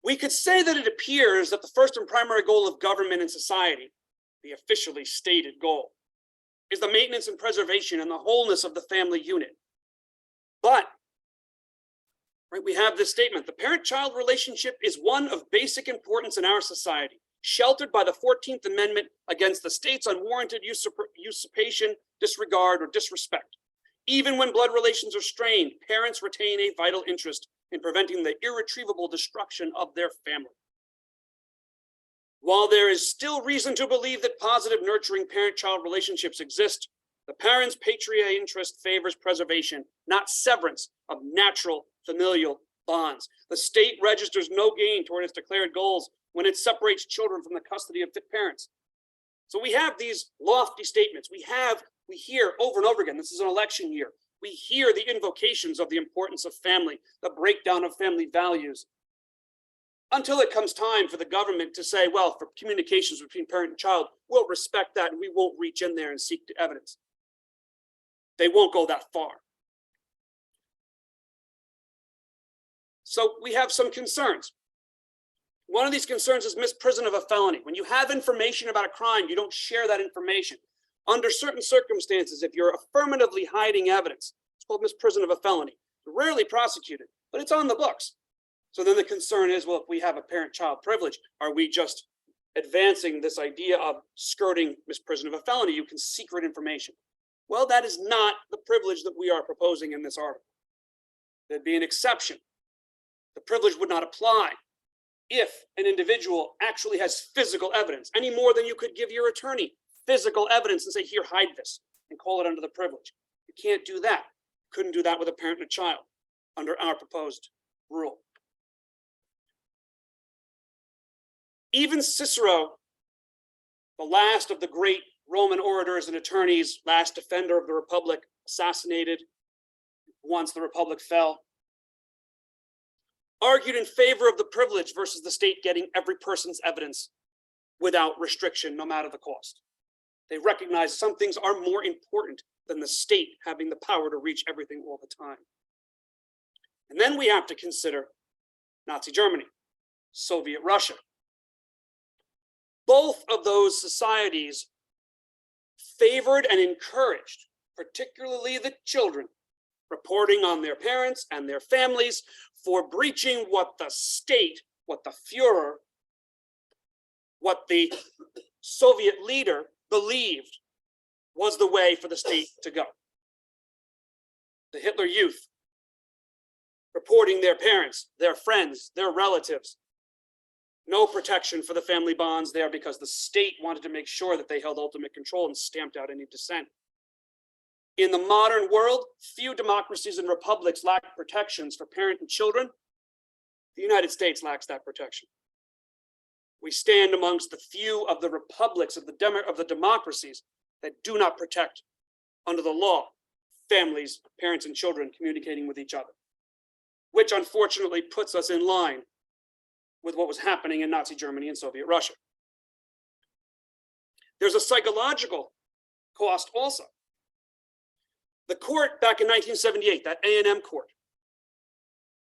We could say that it appears that the first and primary goal of government and society, the officially stated goal, is the maintenance and preservation and the wholeness of the family unit. But we have this statement: the parent-child relationship is one of basic importance in our society, sheltered by the 14th Amendment against the state's unwarranted usurpation, disregard, or disrespect. Even when blood relations are strained, parents retain a vital interest in preventing the irretrievable destruction of their family. While there is still reason to believe that positive, nurturing parent-child relationships exist, the parent's patriarchal interest favors preservation, not severance of natural familial bonds. The state registers no gain toward its declared goals when it separates children from the custody of fit parents. So we have these lofty statements. We hear over and over again, this is an election year, we hear the invocations of the importance of family, the breakdown of family values, until it comes time for the government to say, well, for communications between parent and child, we'll respect that and we won't reach in there and seek evidence. They won't go that far. So we have some concerns. One of these concerns is misprision of a felony. When you have information about a crime, you don't share that information. Under certain circumstances, if you're affirmatively hiding evidence, it's called misprision of a felony. It's rarely prosecuted, but it's on the books. So then the concern is, well, if we have a parent-child privilege, are we just advancing this idea of skirting misprision of a felony? You can secret information. Well, that is not the privilege that we are proposing in this article. There'd be an exception. The privilege would not apply if an individual actually has physical evidence, any more than you could give your attorney physical evidence and say, here, hide this, and call it under the privilege. You can't do that. Couldn't do that with a parent and a child under our proposed rule. Even Cicero, the last of the great Roman orators and attorneys, last defender of the Republic, assassinated once the Republic fell, argued in favor of the privilege versus the state getting every person's evidence without restriction, no matter the cost. They recognize some things are more important than the state having the power to reach everything all the time. And then we have to consider Nazi Germany, Soviet Russia. Both of those societies favored and encouraged, particularly the children, reporting on their parents and their families for breaching what the state, what the Führer, what the Soviet leader believed was the way for the state to go. The Hitler Youth reporting their parents, their friends, their relatives. No protection for the family bonds there because the state wanted to make sure that they held ultimate control and stamped out any dissent. In the modern world, few democracies and republics lack protections for parent and children. The United States lacks that protection. We stand amongst the few of the republics of the democracies that do not protect under the law, families, parents, and children communicating with each other, which unfortunately puts us in line with what was happening in Nazi Germany and Soviet Russia. There's a psychological cost also. The court back in 1978, that A&M court,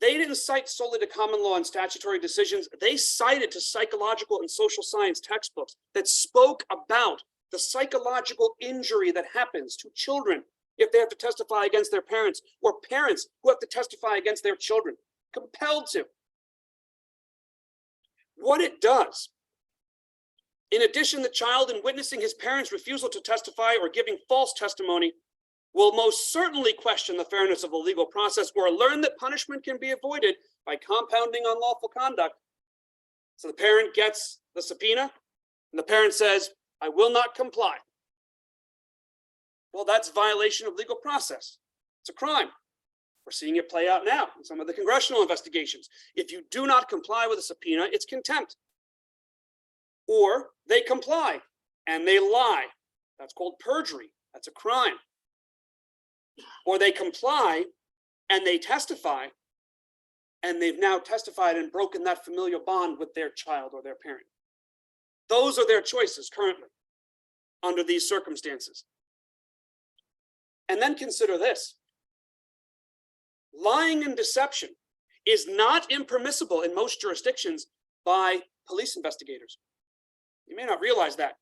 they didn't cite solely to common law and statutory decisions. They cited to psychological and social science textbooks that spoke about the psychological injury that happens to children if they have to testify against their parents, or parents who have to testify against their children, compelled to. What it does, in addition, the child in witnessing his parents' refusal to testify or giving false testimony will most certainly question the fairness of the legal process or learn that punishment can be avoided by compounding unlawful conduct. So the parent gets the subpoena and the parent says, I will not comply. Well, that's violation of legal process. It's a crime. We're seeing it play out now in some of the congressional investigations. If you do not comply with a subpoena, it's contempt. Or they comply and they lie. That's called perjury. That's a crime. Or they comply and they testify, and they've now testified and broken that familial bond with their child or their parent. Those are their choices currently under these circumstances. And then consider this. Lying and deception is not impermissible in most jurisdictions by police investigators. You may not realize that.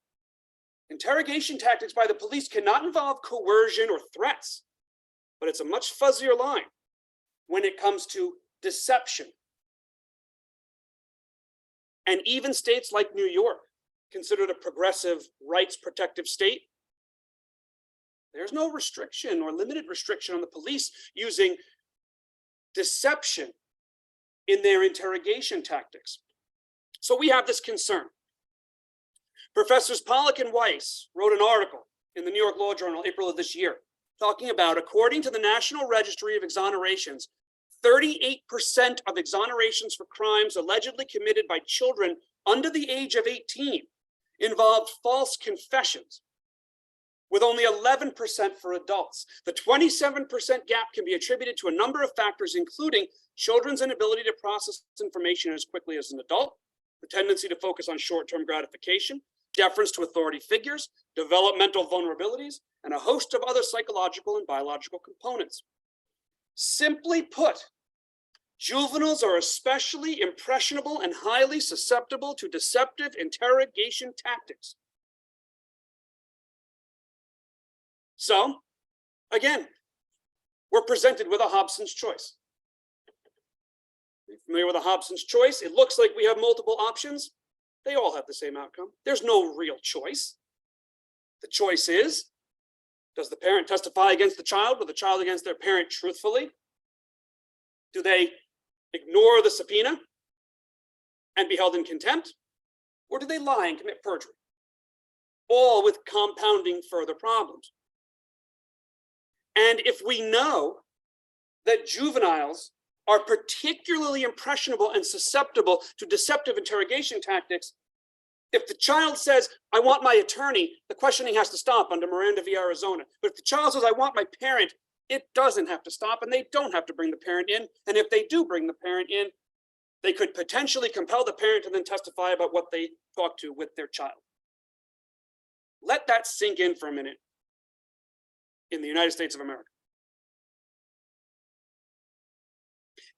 Interrogation tactics by the police cannot involve coercion or threats, but it's a much fuzzier line when it comes to deception. And even states like New York, considered a progressive rights protective state, there's no restriction or limited restriction on the police using deception in their interrogation tactics. So we have this concern. Professors Pollack and Weiss wrote an article in the New York Law Journal, April of this year, talking about, according to the National Registry of Exonerations, 38% of exonerations for crimes allegedly committed by children under the age of 18 involved false confessions, with only 11% for adults. The 27% gap can be attributed to a number of factors, including children's inability to process information as quickly as an adult, the tendency to focus on short-term gratification, deference to authority figures, developmental vulnerabilities, and a host of other psychological and biological components. Simply put, juveniles are especially impressionable and highly susceptible to deceptive interrogation tactics. So, again, we're presented with a Hobson's choice. You're familiar with a Hobson's choice? It looks like we have multiple options. They all have the same outcome. There's no real choice. The choice is, does the parent testify against the child or the child against their parent truthfully? Do they ignore the subpoena and be held in contempt? Or do they lie and commit perjury? All with compounding further problems. And if we know that juveniles are particularly impressionable and susceptible to deceptive interrogation tactics, if the child says, I want my attorney, the questioning has to stop under Miranda v. Arizona. But if the child says, I want my parent, it doesn't have to stop, and they don't have to bring the parent in. And if they do bring the parent in, they could potentially compel the parent to then testify about what they talked to with their child. Let that sink in for a minute in the United States of America.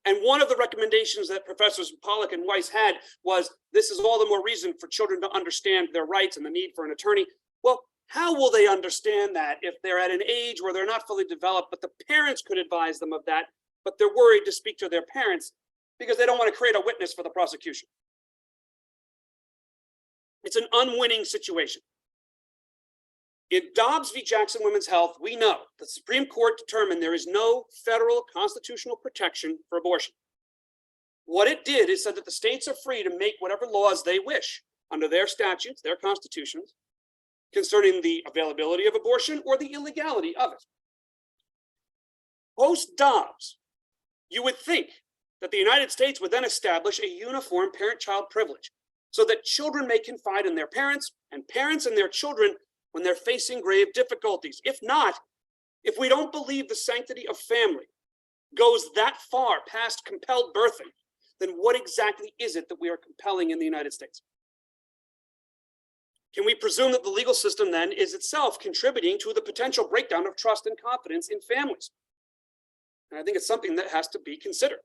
And one of the recommendations that Professors Pollack and Weiss had was, this is all the more reason for children to understand their rights and the need for an attorney. Well, how will they understand that if they're at an age where they're not fully developed, but the parents could advise them of that, but they're worried to speak to their parents because they don't want to create a witness for the prosecution? It's an unwinning situation. In Dobbs v. Jackson Women's Health, we know the Supreme Court determined there is no federal constitutional protection for abortion. What it did is said that the states are free to make whatever laws they wish under their statutes, their constitutions, concerning the availability of abortion or the illegality of it. Post-Dobbs, you would think that the United States would then establish a uniform parent-child privilege so that children may confide in their parents and parents in their children when they're facing grave difficulties. If not, If we don't believe the sanctity of family goes that far past compelled birthing, then what exactly is it that we are compelling in the United States? Can we presume that the legal system then is itself contributing to the potential breakdown of trust and confidence in families? And I think it's something that has to be considered.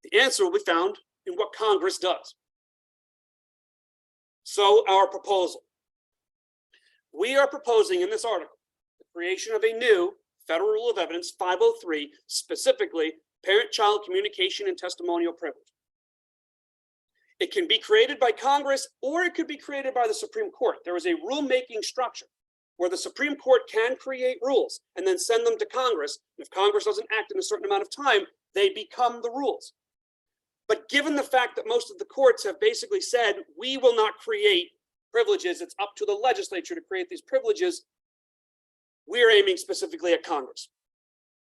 The answer will be found in what Congress does. So our proposal. We are proposing in this article the creation of a new Federal Rule of Evidence 503, specifically parent-child communication and testimonial privilege. It can be created by Congress or it could be created by the Supreme Court. There is a rulemaking structure where the Supreme Court can create rules and then send them to Congress. And if Congress doesn't act in a certain amount of time, they become the rules. But given the fact that most of the courts have basically said, we will not create privileges, it's up to the legislature to create these privileges, we're aiming specifically at Congress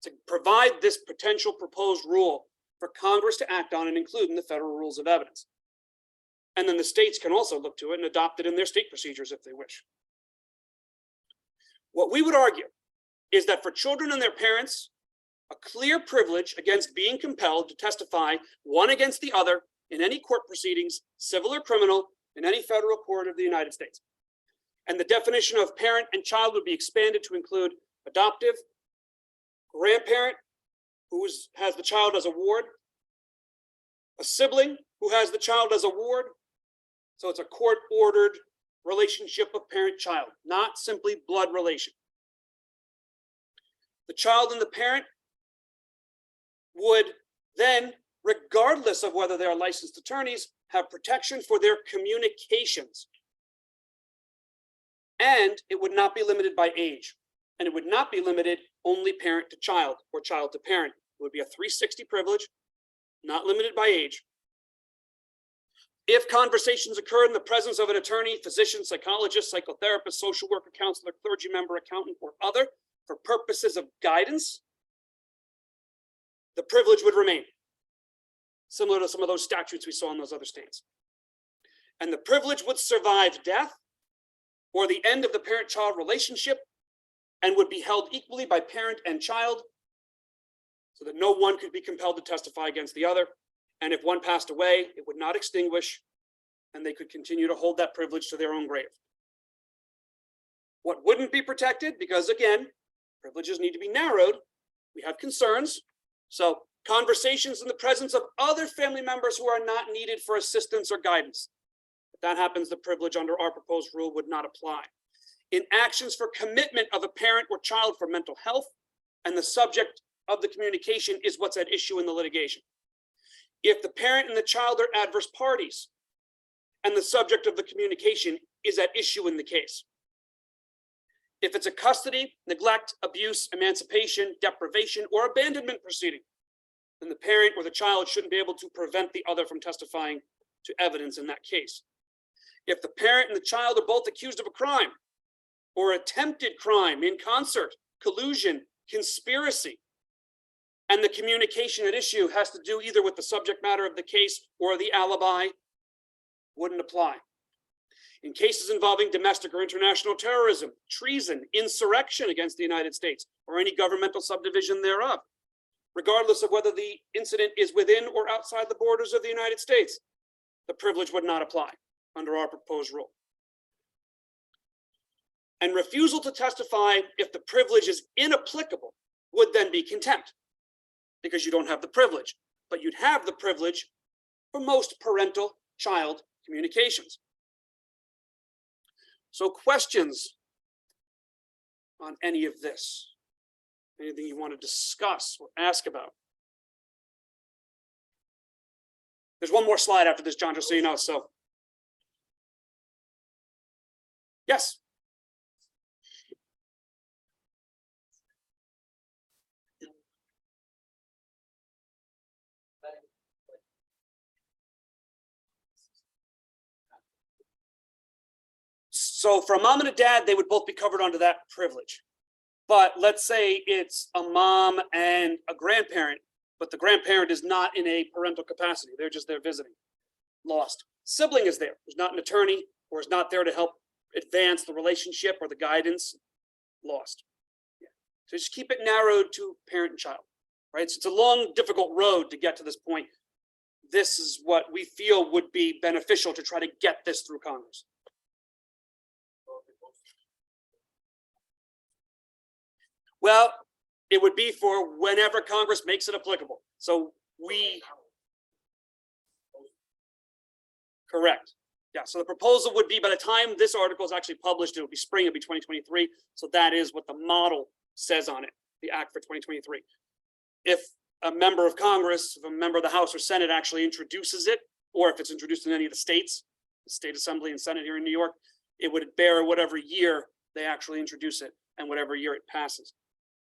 to provide this potential proposed rule for Congress to act on and include in the federal rules of evidence. And then the states can also look to it and adopt it in their state procedures if they wish. What we would argue is that for children and their parents, a clear privilege against being compelled to testify one against the other in any court proceedings, civil or criminal, in any federal court of the United States. And the definition of parent and child would be expanded to include adoptive, grandparent who has the child as a ward, a sibling who has the child as a ward. So it's a court-ordered relationship of parent-child, not simply blood relation. The child and the parent would then, regardless of whether they are licensed attorneys, have protection for their communications. And it would not be limited by age. And it would not be limited only parent to child or child to parent. It would be a 360 privilege, not limited by age. If conversations occur in the presence of an attorney, physician, psychologist, psychotherapist, social worker, counselor, clergy member, accountant, or other for purposes of guidance, the privilege would remain, similar to some of those statutes we saw in those other states. And the privilege would survive death or the end of the parent-child relationship and would be held equally by parent and child so that no one could be compelled to testify against the other. And if one passed away, it would not extinguish and they could continue to hold that privilege to their own grave. What wouldn't be protected, because again, privileges need to be narrowed, we have concerns. So conversations in the presence of other family members who are not needed for assistance or guidance. If that happens, the privilege under our proposed rule would not apply. In actions for commitment of a parent or child for mental health, and the subject of the communication is what's at issue in the litigation. If the parent and the child are adverse parties, and the subject of the communication is at issue in the case. If it's a custody, neglect, abuse, emancipation, deprivation, or abandonment proceeding, then the parent or the child shouldn't be able to prevent the other from testifying to evidence in that case. If the parent and the child are both accused of a crime or attempted crime in concert, collusion, conspiracy, and the communication at issue has to do either with the subject matter of the case or the alibi, wouldn't apply. In cases involving domestic or international terrorism, treason, insurrection against the United States, or any governmental subdivision thereof, regardless of whether the incident is within or outside the borders of the United States, the privilege would not apply under our proposed rule. And refusal to testify if the privilege is inapplicable would then be contempt, because you don't have the privilege, but you'd have the privilege for most parental-child communications. So questions on any of this? Anything you want to discuss or ask about? There's one more slide after this, John, just so you know. So, yes. So for a mom and a dad, they would both be covered under that privilege. But let's say it's a mom and a grandparent, but the grandparent is not in a parental capacity. They're just there visiting. Lost. Sibling is there, who's not an attorney or is not there to help advance the relationship or the guidance. lost. Yeah. So just keep it narrowed to parent and child, right? So it's a long, difficult road to get to this point. This is what we feel would be beneficial to try to get this through Congress. Well, it would be for whenever Congress makes it applicable. So correct. Yeah, so the proposal would be by the time this article is actually published, it will be spring, it'll be 2023. So that is what the model says on it, the act for 2023. If a member of Congress, if a member of the House or Senate actually introduces it, or if it's introduced in any of the states, the state assembly and Senate here in New York, it would bear whatever year they actually introduce it and whatever year it passes.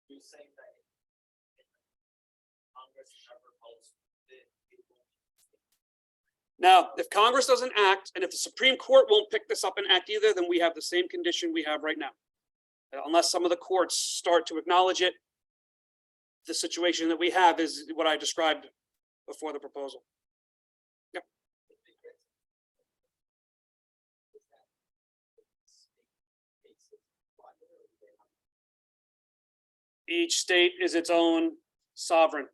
You say that Congress never holds Now, if Congress doesn't act, and if the Supreme Court won't pick this up and act either, then we have the same condition we have right now. Unless some of the courts start to acknowledge it, the situation that we have is what I described before the proposal. Yep. Each state is its own sovereign.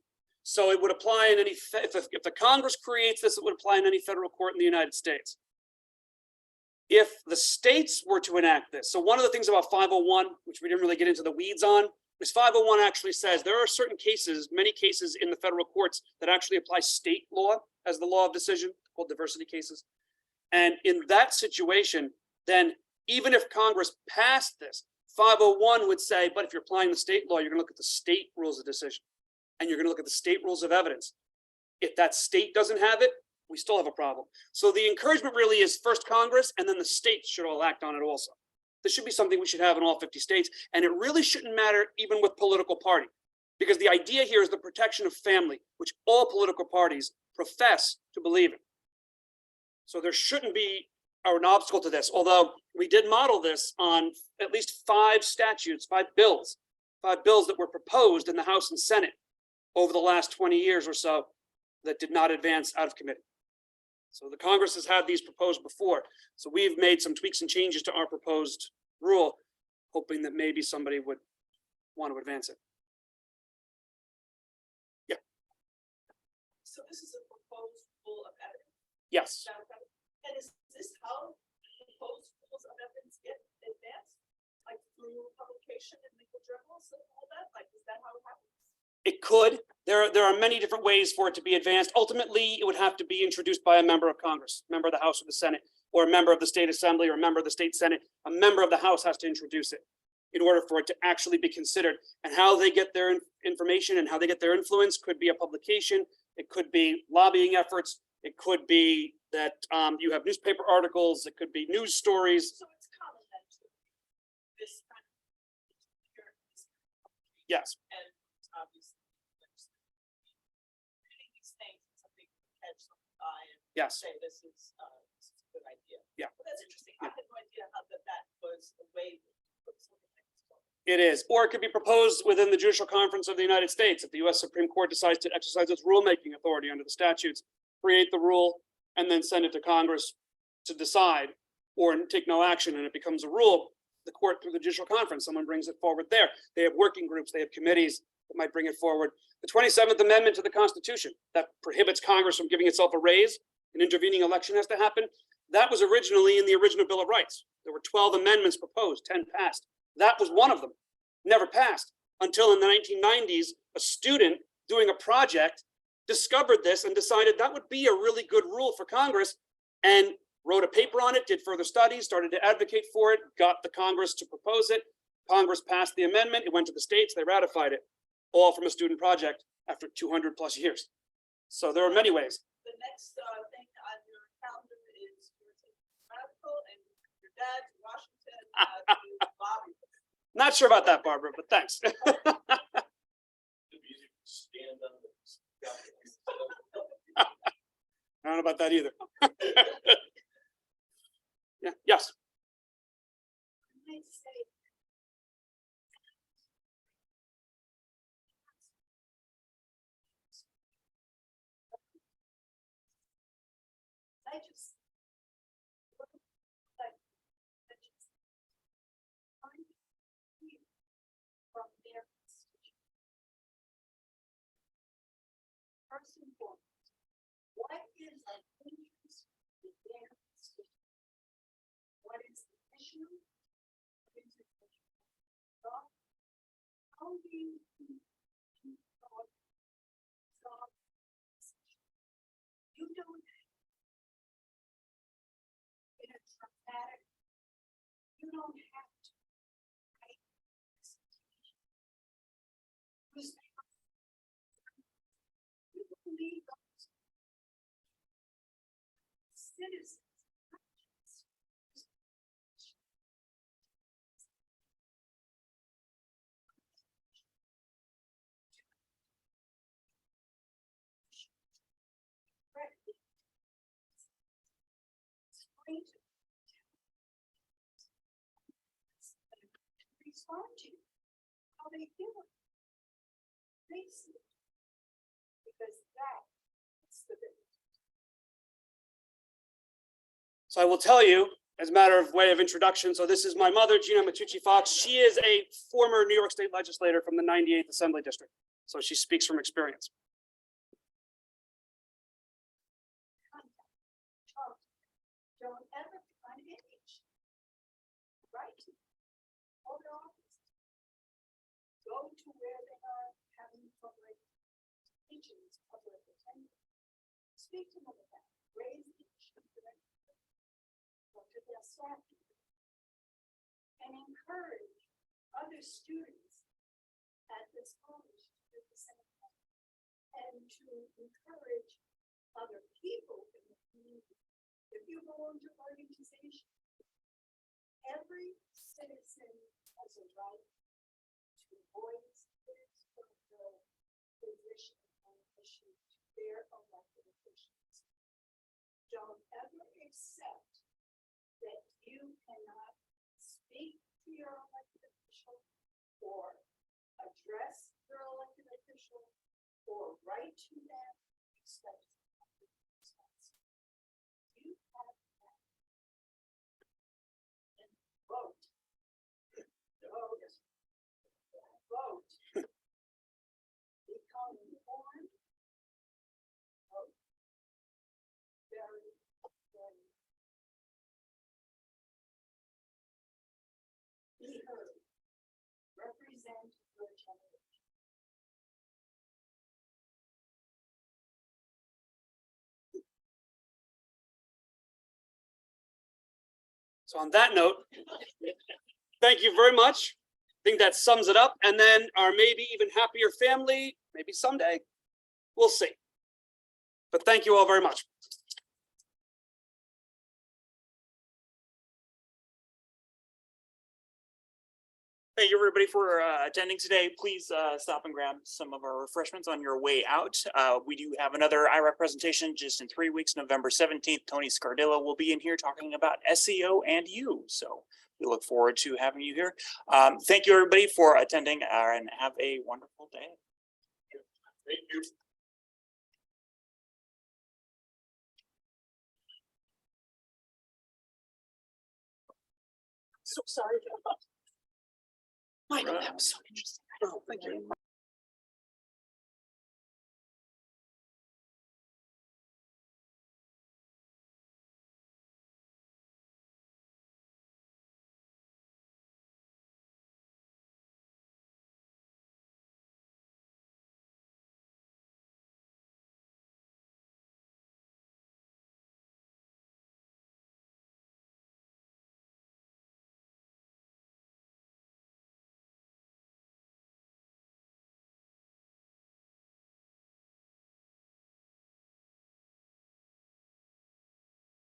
So it would apply in any, if the Congress creates this, it would apply in any federal court in the United States. If the states were to enact this, so one of the things about 501, which we didn't really get into the weeds on, is 501 actually says there are certain cases, many cases in the federal courts that actually apply state law as the law of decision, called diversity cases. And in that situation, then even if Congress passed this, 501 would say, but if you're applying the state law, you're going to look at the state rules of decision. And you're going to look at the state rules of evidence. If that state doesn't have it, we still have a problem. So the encouragement really is first Congress, and then the states should all act on it also. This should be something we should have in all 50 states. And it really shouldn't matter even with political party, because the idea here is the protection of family, which all political parties profess to believe in. So there shouldn't be an obstacle to this, although we did model this on at least 5 statutes, 5 bills that were proposed in the House and Senate over the last 20 years or so that did not advance out of committee. So the Congress has had these proposed before. So we've made some tweaks and changes to our proposed rule, hoping that maybe somebody would want to advance it. Yeah. So this is a proposed rule of evidence. Yes. And is this how proposed rules of evidence get advanced? Like through publication in legal journals and all that? Like, is that how it happens? It could. There are many different ways for it to be advanced. Ultimately, it would have to be introduced by a member of Congress, member of the House or the Senate, or a member of the state assembly, or a member of the state Senate. A member of the House has to introduce it in order for it to actually be considered. And how they get their information and how they get their influence could be a publication. It could be lobbying efforts. It could be that you have newspaper articles. It could be news stories. So it's common then to this kind of Yes. and obviously reading these things is something to catch someone's eye and Yes. say this is a good idea. Yeah. Well, that's interesting. I had no idea how that was a way to put something like this forward. It is, or it could be proposed within the Judicial Conference of the United States. If the U.S. Supreme Court decides to exercise its rulemaking authority under the statutes, create the rule, and then send it to Congress to decide or take no action, and it becomes a rule, the court through the Judicial Conference, someone brings it forward there. They have working groups, they have committees that might bring it forward. The 27th Amendment to the Constitution that prohibits Congress from giving itself a raise, an intervening election has to happen. That was originally in the original Bill of Rights. There were 12 amendments proposed, 10 passed. That was one of them, never passed until in the 1990s, a student doing a project discovered this and decided that would be a really good rule for Congress and wrote a paper on it, did further studies, started to advocate for it, got the Congress to propose it. Congress passed the amendment, it went to the states, they ratified it, all from a student project after 200 plus years. So there are many ways. The next thing on your calendar is you're taking a sabbatical and your dad to Washington to lobby. Not sure about that, Barbara, but thanks. I don't know about that either. Yeah, yes. I just first and foremost, what is an interest in dance? What is the issue? What is the issue? How do you solve this issue? You don't in a traumatic, you don't have to write this petition. You believe those citizens. Respond to how they feel. They see it. Because that's the difference. So I will tell you, as a matter of way of introduction, so this is my mother, Gina Matucci Fox. She is a former New York State legislator from the 98th Assembly District. So she speaks from experience. Don't ever find an image. Right? Hold their office. Go to where they are having public teachings, public attendance. Speak to them about it. Raise the issue for them. Go to their staff. And encourage other students at this college to do the same thing. And to encourage other people in the community. If you belong to organization, every citizen has a right to voice his or her position on issues to their elected officials. Don't ever accept that you cannot speak to your elected official or address your elected official or write to them, expect you have that. And vote. Vote. Become informed. Vote. Very, very. Be heard. Represent your generation. So on that note, thank you very much. I think that sums it up. And then our maybe even happier family, maybe someday, we'll see. But thank you all very much. Thank you, everybody, for attending today. Please stop and grab some of our refreshments on your way out. We do have another iROC presentation just in 3 weeks, November 17th. Tony Scardillo will be in here talking about SEO and you. So we look forward to having you here. Thank you, everybody, for attending and have a wonderful day. Thank you. So sorry. I know, that was so interesting. Oh, thank you.